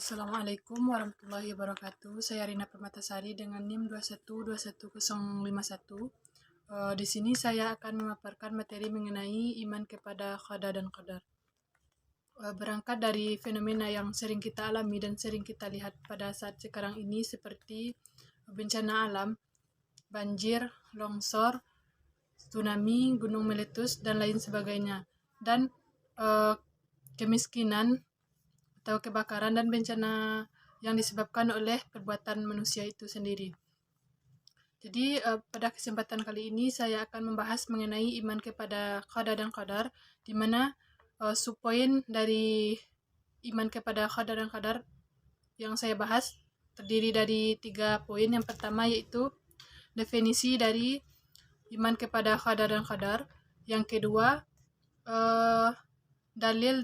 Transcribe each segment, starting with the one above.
Assalamualaikum warahmatullahi wabarakatuh. Saya Rina Permatasari dengan NIM 2121051. Di sini saya akan memaparkan materi mengenai iman kepada qada dan qadar. Berangkat dari fenomena yang sering kita alami dan sering kita lihat pada saat sekarang ini seperti bencana alam, banjir, longsor, tsunami, gunung meletus, dan lain sebagainya. Dan kemiskinan atau kebakaran dan bencana yang disebabkan oleh perbuatan manusia itu sendiri. Jadi pada kesempatan kali ini saya akan membahas mengenai iman kepada qada dan qadar, di mana subpoin dari iman kepada qada dan qadar yang saya bahas terdiri dari 3 poin. Yang pertama yaitu definisi dari iman kepada qada dan qadar. Yang kedua dalil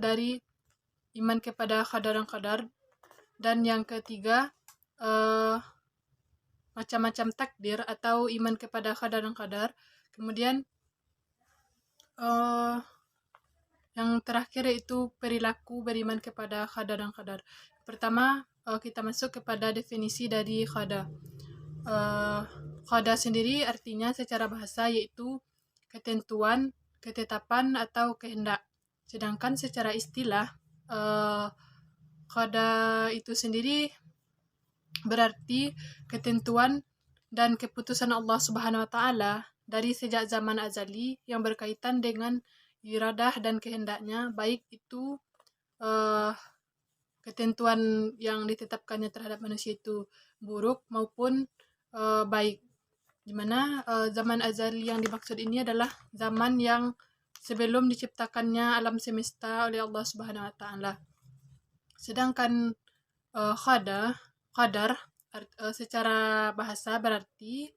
dari iman kepada qada dan qadar. Dan yang ketiga macam-macam takdir atau iman kepada qada dan qadar. Kemudian yang terakhir yaitu perilaku beriman kepada qada dan qadar. Pertama kita masuk kepada definisi dari qada. Qada sendiri artinya secara bahasa yaitu ketentuan, ketetapan atau kehendak. Sedangkan secara istilah qada itu sendiri berarti ketentuan dan keputusan Allah Subhanahu wa taala dari sejak zaman azali yang berkaitan dengan iradah dan kehendaknya, baik itu ketentuan yang ditetapkannya terhadap manusia itu buruk maupun baik. Di mana zaman azali yang dimaksud ini adalah zaman yang sebelum diciptakannya alam semesta oleh Allah Subhanahu wa taala. Sedangkan qadar secara bahasa berarti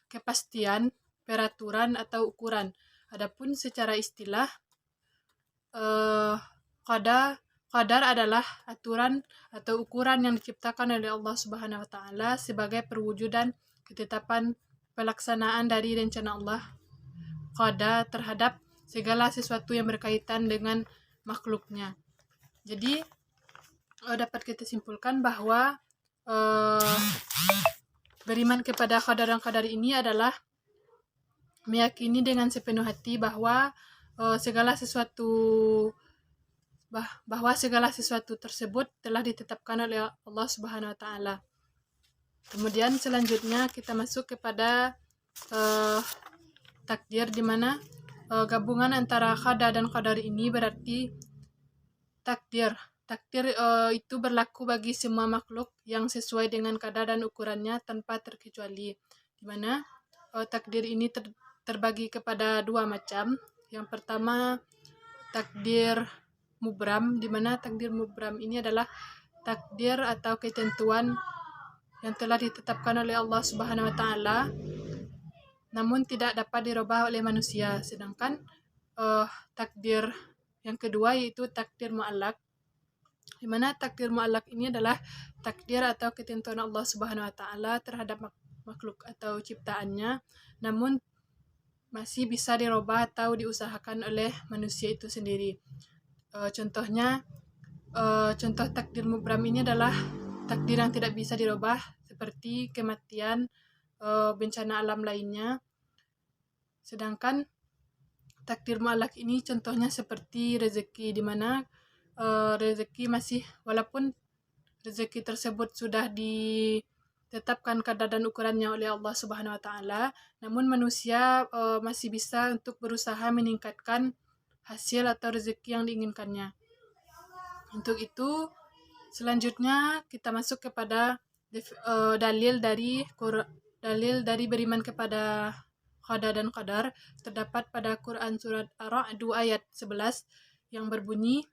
kepastian, peraturan atau ukuran. Adapun secara istilah qadar adalah aturan atau ukuran yang diciptakan oleh Allah Subhanahu wa taala sebagai perwujudan ketetapan pelaksanaan dari rencana Allah qada terhadap segala sesuatu yang berkaitan dengan makhluknya. Jadi dapat kita simpulkan bahwa beriman kepada qada dan qadar ini adalah meyakini dengan sepenuh hati bahwa segala sesuatu tersebut telah ditetapkan oleh Allah Subhanahu wa taala. Kemudian selanjutnya kita masuk kepada takdir, di mana gabungan antara qada dan qadar ini berarti takdir. Takdir itu berlaku bagi semua makhluk yang sesuai dengan kadar dan ukurannya tanpa terkecuali. Di mana takdir ini terbagi kepada 2 macam. Yang pertama takdir mubram, di mana takdir mubram ini adalah takdir atau ketentuan yang telah ditetapkan oleh Allah Subhanahu wa taala namun tidak dapat dirubah oleh manusia. Sedangkan takdir yang kedua yaitu takdir mu'allaq, di mana takdir mu'allaq ini adalah takdir atau ketentuan Allah Subhanahu wa taala terhadap makhluk atau ciptaannya namun masih bisa dirubah atau diusahakan oleh manusia itu sendiri. Contoh takdir mubram ini adalah takdir yang tidak bisa dirubah seperti kematian, bencana alam lainnya. Sedangkan takdir mu'allaq ini contohnya seperti rezeki, di mana rezeki masih, walaupun rezeki tersebut sudah ditetapkan kadar dan ukurannya oleh Allah Subhanahu wa taala, namun manusia masih bisa untuk berusaha meningkatkan hasil atau rezeki yang diinginkannya. Untuk itu selanjutnya kita masuk kepada dalil dari beriman kepada qada dan qadar. Terdapat pada Quran surat Ar-Ra'd ayat 11 yang berbunyi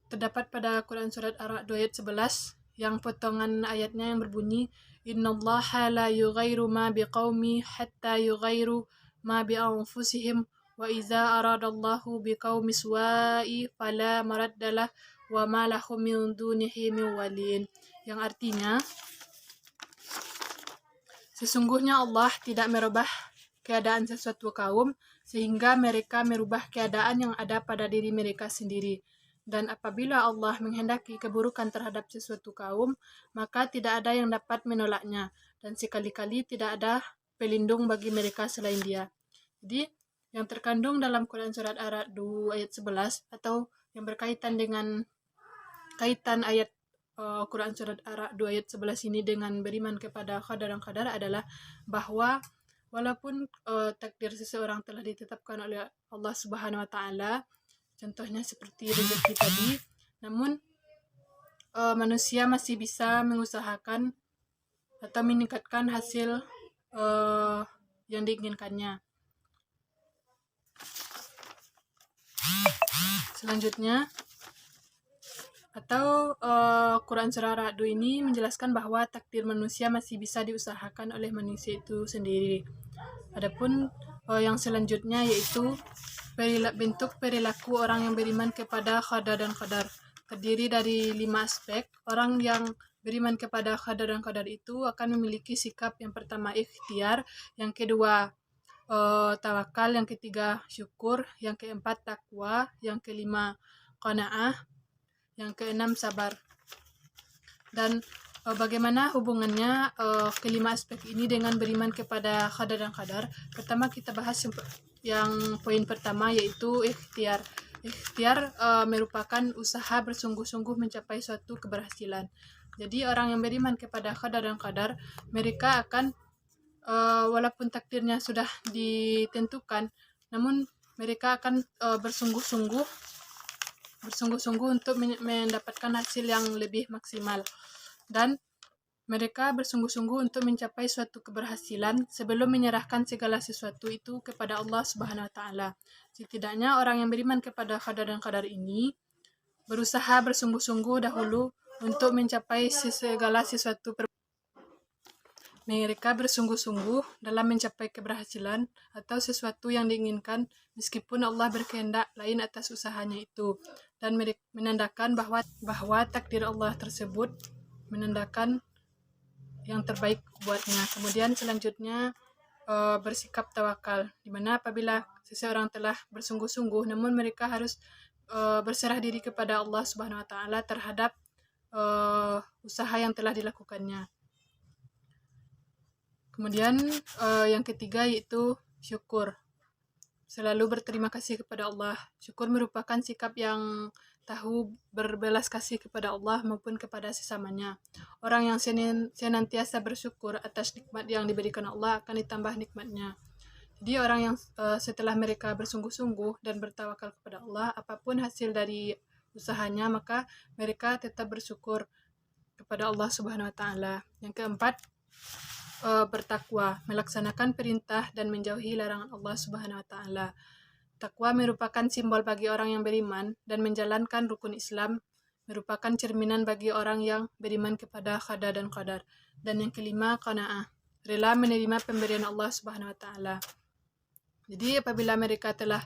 terdapat pada Quran surat Ar-Ra'd ayat 11 yang potongan ayatnya yang berbunyi innallaha la yughayyiru ma biqaumi hatta yughayyiru ma bi anfusihim wa iza aradallahu biqaumi suwa'i fala maraddalah wa ma lahum min dunihi min waliyin. Yang artinya sesungguhnya Allah tidak merubah keadaan sesuatu kaum sehingga mereka merubah keadaan yang ada pada diri mereka sendiri. Dan apabila Allah menghendaki keburukan terhadap sesuatu kaum, maka tidak ada yang dapat menolaknya, dan sekali-kali tidak ada pelindung bagi mereka selain Dia. Jadi, yang terkandung dalam Quran Surat Ar-Ra'd ayat 11 atau yang berkaitan dengan kaitan ayat Quran Surat Ar-Ra'd ayat 11 ini dengan beriman kepada qadar dan qadar adalah bahwa walaupun takdir seseorang telah ditetapkan oleh Allah Subhanahu wa taala, contohnya seperti rezeki tadi, namun manusia masih bisa mengusahakan atau meningkatkan hasil yang diinginkannya. Selanjutnya, atau Quran Surah Ra'd ini menjelaskan bahwa takdir manusia masih bisa diusahakan oleh manusia itu sendiri. Adapun yang selanjutnya yaitu bentuk perilaku orang yang beriman kepada qadar dan qadar. Terdiri dari 5 aspek. Orang yang beriman kepada qadar dan qadar itu akan memiliki sikap yang pertama ikhtiar, yang kedua tawakal, yang ketiga syukur, yang keempat takwa, yang kelima qanaah, yang keenam sabar. Dan bagaimana hubungannya kelima aspek ini dengan beriman kepada qadar dan qadar? Pertama kita bahas yang poin pertama yaitu ikhtiar. Ikhtiar merupakan usaha bersungguh-sungguh mencapai suatu keberhasilan. Jadi orang yang beriman kepada qadar dan qadar, mereka akan walaupun takdirnya sudah ditentukan, namun mereka akan bersungguh-sungguh untuk mendapatkan hasil yang lebih maksimal, dan mereka bersungguh-sungguh untuk mencapai suatu keberhasilan sebelum menyerahkan segala sesuatu itu kepada Allah Subhanahu wa taala. Setidaknya orang yang beriman kepada qadar dan qadar ini berusaha bersungguh-sungguh dahulu untuk mencapai segala sesuatu. Mereka bersungguh-sungguh dalam mencapai keberhasilan atau sesuatu yang diinginkan meskipun Allah berkehendak lain atas usahanya itu, dan menandakan bahwa takdir Allah tersebut menandakan yang terbaik buatnya. Kemudian selanjutnya bersikap tawakal, di mana apabila seseorang telah bersungguh-sungguh namun mereka harus berserah diri kepada Allah Subhanahu wa taala terhadap usaha yang telah dilakukannya. Kemudian yang ketiga yaitu syukur. Selalu berterima kasih kepada Allah. Syukur merupakan sikap yang tahu berbelas kasih kepada Allah maupun kepada sesamanya. Orang yang senantiasa bersyukur atas nikmat yang diberikan Allah akan ditambah nikmatnya. Jadi orang yang setelah mereka bersungguh-sungguh dan bertawakal kepada Allah, apapun hasil dari usahanya, maka mereka tetap bersyukur kepada Allah Subhanahu wa taala. Yang keempat, bertakwa, melaksanakan perintah dan menjauhi larangan Allah Subhanahu wa taala. Takwa merupakan simbol bagi orang yang beriman, dan menjalankan rukun Islam merupakan cerminan bagi orang yang beriman kepada qadar dan qadar. Dan yang kelima, qanaah, rela menerima pemberian Allah Subhanahu wa taala. Jadi apabila mereka telah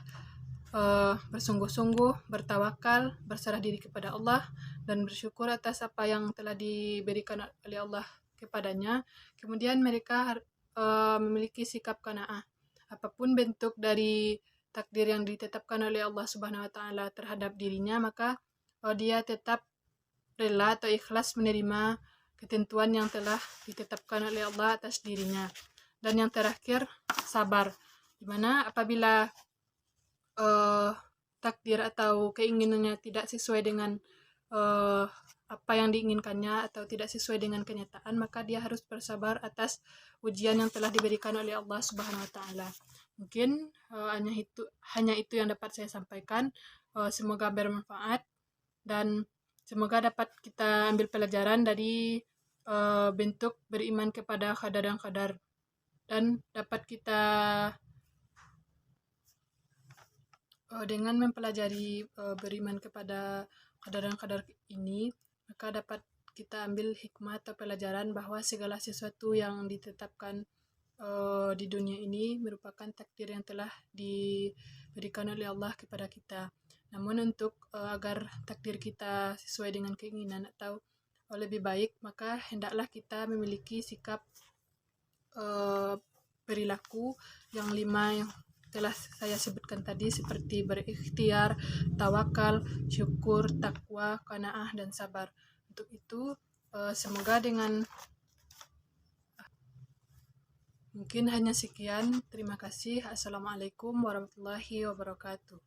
bersungguh-sungguh, bertawakal, berserah diri kepada Allah, dan bersyukur atas apa yang telah diberikan oleh Allah kepadanya, kemudian mereka memiliki sikap qanaah. Apapun bentuk dari takdir yang ditetapkan oleh Allah Subhanahu wa taala terhadap dirinya, maka dia tetap rela atau ikhlas menerima ketentuan yang telah ditetapkan oleh Allah atas dirinya. Dan yang terakhir, sabar, di mana apabila takdir atau keinginannya tidak sesuai dengan apa yang diinginkannya atau tidak sesuai dengan kenyataan, maka dia harus bersabar atas ujian yang telah diberikan oleh Allah Subhanahu wa taala. Mungkin hanya itu yang dapat saya sampaikan. Semoga bermanfaat dan semoga dapat kita ambil pelajaran dari bentuk beriman kepada qadar dan qadar, dan dapat kita dengan mempelajari beriman kepada qadar dan qadar ini, maka dapat kita ambil hikmah atau pelajaran bahwa segala sesuatu yang ditetapkan di dunia ini merupakan takdir yang telah diberikan oleh Allah kepada kita. Namun untuk agar takdir kita sesuai dengan keinginan atau lebih baik, maka hendaklah kita memiliki sikap perilaku yang 5 yang telah saya sebutkan tadi, seperti berikhtiar, tawakal, syukur, takwa, qanaah, dan sabar. Untuk itu, semoga dengan mungkin hanya sekian. Terima kasih. Assalamualaikum warahmatullahi wabarakatuh.